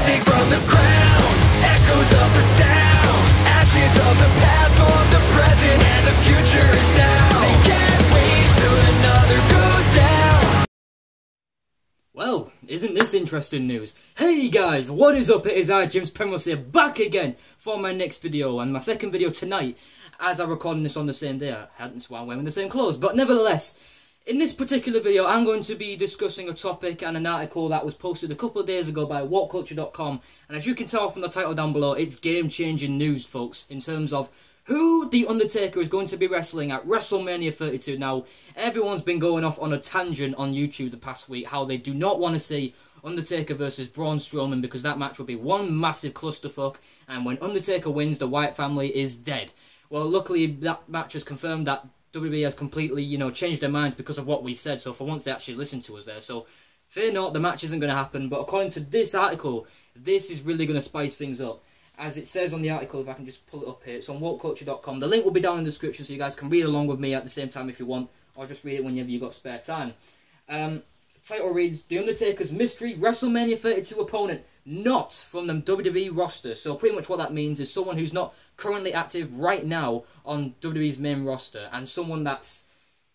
rising from the ground, echoes of the sound, ashes of the past form the present, and the future is now. They can't wait till another goes down. Well, isn't this interesting news? Hey guys, what is up? It is I, James Penrose here, back again for my next video, and my second video tonight, as I'm recording this on the same day. Hence why I'm wearing the same clothes, but nevertheless, in this particular video, I'm going to be discussing a topic and an article that was posted a couple of days ago by WhatCulture.com, and as you can tell from the title down below, it's game-changing news, folks, in terms of who The Undertaker is going to be wrestling at Wrestlemania 32. Now, everyone's been going off on a tangent on YouTube the past week, how they do not want to see Undertaker versus Braun Strowman because that match will be one massive clusterfuck, and when Undertaker wins, the Wyatt family is dead. Well, luckily, that match has confirmed that WWE has completely, changed their minds because of what we said, so for once they actually listened to us there. So, fear not, the match isn't going to happen, but according to this article, this is really going to spice things up. As it says on the article, if I can just pull it up here, it's on WhatCulture.com. The link will be down in the description so you guys can read along with me at the same time if you want, or just read it whenever you've got spare time. Title reads, The Undertaker's mystery WrestleMania 32 opponent, not from the WWE roster. So pretty much what that means is someone who's not currently active right now on WWE's main roster, and someone that's,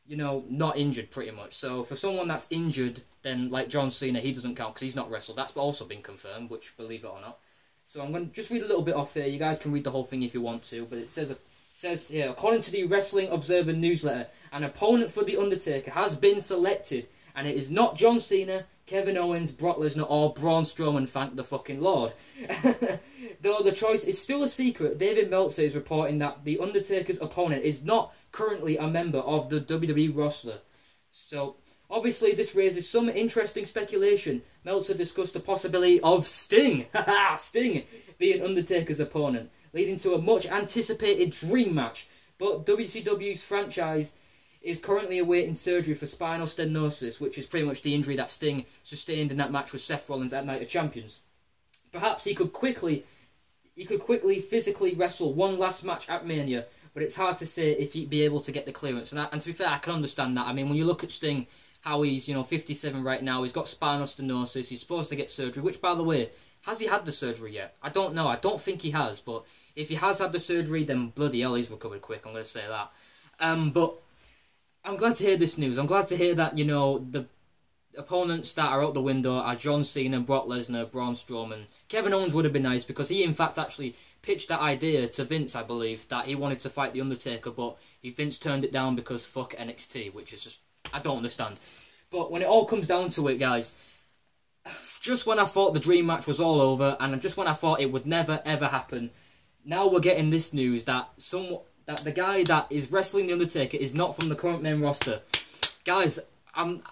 not injured pretty much. So for someone that's injured, then like John Cena, he doesn't count because he's not wrestled. That's also been confirmed, which believe it or not. So I'm going to just read a little bit off here. You guys can read the whole thing if you want to. But it says here, according to the Wrestling Observer newsletter, an opponent for The Undertaker has been selected. And it is not John Cena, Kevin Owens, Brock Lesnar, or Braun Strowman, thank the fucking Lord. Though the choice is still a secret, David Meltzer is reporting that The Undertaker's opponent is not currently a member of the WWE roster. So, obviously, this raises some interesting speculation. Meltzer discussed the possibility of Sting, Sting, being Undertaker's opponent, leading to a much-anticipated dream match. But WCW's franchise is currently awaiting surgery for spinal stenosis, which is pretty much the injury that Sting sustained in that match with Seth Rollins at Night of Champions. Perhaps he could quickly physically wrestle one last match at Mania, but it's hard to say if he'd be able to get the clearance. And to be fair, I can understand that. I mean, when you look at Sting, how he's, 57 right now, he's got spinal stenosis, he's supposed to get surgery, which, by the way, has he had the surgery yet? I don't know, I don't think he has, but if he has had the surgery, then bloody hell, he's recovered quick, I'm going to say that. But I'm glad to hear this news. I'm glad to hear that, the opponents that are out the window are John Cena, Brock Lesnar, Braun Strowman. Kevin Owens would have been nice because he, in fact, actually pitched that idea to Vince, I believe, that he wanted to fight The Undertaker, but Vince turned it down because fuck NXT, which is just, I don't understand. But when it all comes down to it, guys, just when I thought the dream match was all over, and just when I thought it would never, ever happen, now we're getting this news that the guy that is wrestling The Undertaker is not from the current main roster. Guys, I'm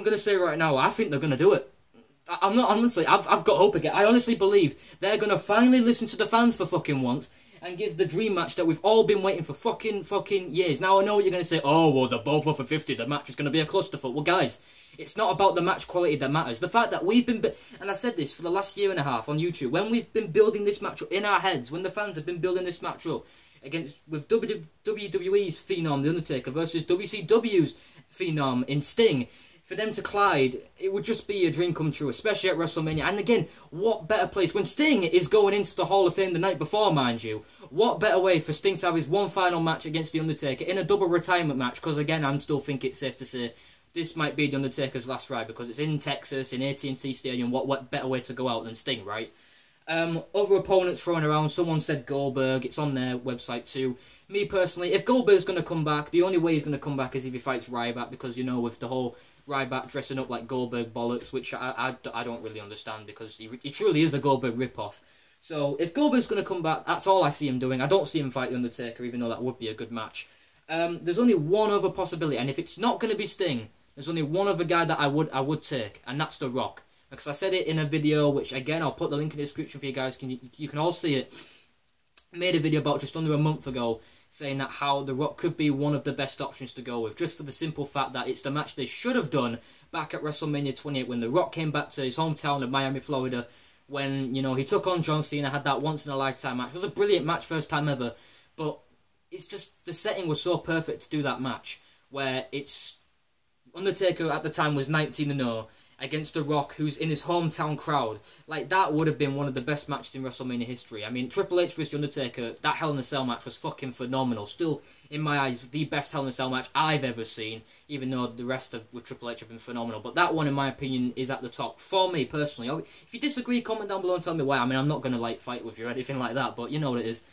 gonna say right now, I think they're gonna do it. I'm not, honestly, I've got hope again. I honestly believe they're gonna finally listen to the fans for fucking once and give the dream match that we've all been waiting for fucking years. Now I know what you're gonna say, oh, well, they're both up for 50, the match is gonna be a clusterfuck. Well, guys, it's not about the match quality that matters. The fact that we've been, and I've said this for the last year and a half on YouTube, when we've been building this match up in our heads, when the fans have been building this match up with WWE's Phenom, The Undertaker, versus WCW's Phenom in Sting, for them to collide, it would just be a dream come true, especially at WrestleMania. And again, what better place, when Sting is going into the Hall of Fame the night before, mind you, what better way for Sting to have his one final match against The Undertaker in a double retirement match, because again, I still think it's safe to say this might be The Undertaker's last ride, because it's in Texas, in AT&T Stadium. What better way to go out than Sting, right? Other opponents thrown around, someone said Goldberg, it's on their website too. Me personally, if Goldberg's going to come back, the only way he's going to come back is if he fights Ryback, because, with the whole Ryback dressing up like Goldberg bollocks, which I don't really understand, because he truly is a Goldberg ripoff. So, if Goldberg's going to come back, that's all I see him doing. I don't see him fight The Undertaker, even though that would be a good match. There's only one other possibility, and if it's not going to be Sting, there's only one other guy that I would take, and that's The Rock. Because I said it in a video, which again, I'll put the link in the description for you guys, you can all see it. I made a video about just under a month ago, saying that how The Rock could be one of the best options to go with, just for the simple fact that it's the match they should have done back at WrestleMania 28, when The Rock came back to his hometown of Miami, Florida, when, he took on John Cena, had that once-in-a-lifetime match. It was a brilliant match, first time ever, but it's just, the setting was so perfect to do that match, where it's, Undertaker at the time was 19-0, against The Rock, who's in his hometown crowd. Like, that would have been one of the best matches in WrestleMania history. I mean, Triple H vs. Undertaker, that Hell in a Cell match was fucking phenomenal. Still, in my eyes, the best Hell in a Cell match I've ever seen, even though the rest of with Triple H have been phenomenal. But that one, in my opinion, is at the top, for me, personally. If you disagree, comment down below and tell me why. I mean, I'm not going to, like, fight with you or anything like that, but you know what it is.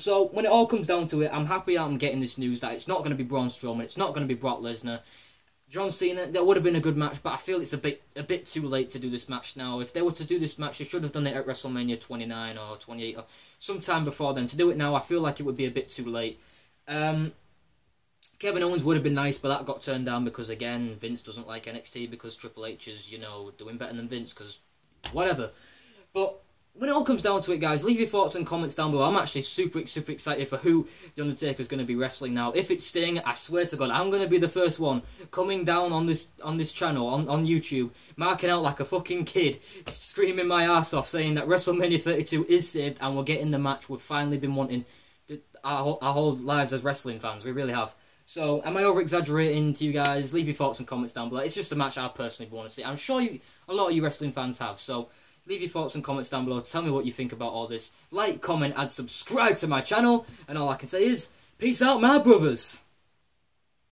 So, when it all comes down to it, I'm happy I'm getting this news that it's not going to be Braun Strowman, it's not going to be Brock Lesnar. John Cena, that would have been a good match, but I feel it's a bit too late to do this match now. If they were to do this match, they should have done it at WrestleMania 29 or 28 or sometime before then. To do it now, I feel like it would be a bit too late. Kevin Owens would have been nice, but that got turned down because, again, Vince doesn't like NXT because Triple H is, you know, doing better than Vince because whatever. But when it all comes down to it, guys, leave your thoughts and comments down below. I'm actually super excited for who The Undertaker is going to be wrestling now. If it's Sting, I swear to God, I'm going to be the first one coming down on this channel, on YouTube, marking out like a fucking kid, screaming my ass off, saying that WrestleMania 32 is saved and we're getting the match we've finally been wanting our whole lives as wrestling fans. We really have. So, am I over-exaggerating to you guys? Leave your thoughts and comments down below. It's just a match I personally want to see. I'm sure a lot of you wrestling fans have, so leave your thoughts and comments down below. Tell me what you think about all this. Like, comment, and subscribe to my channel. And all I can say is, peace out, my brothers.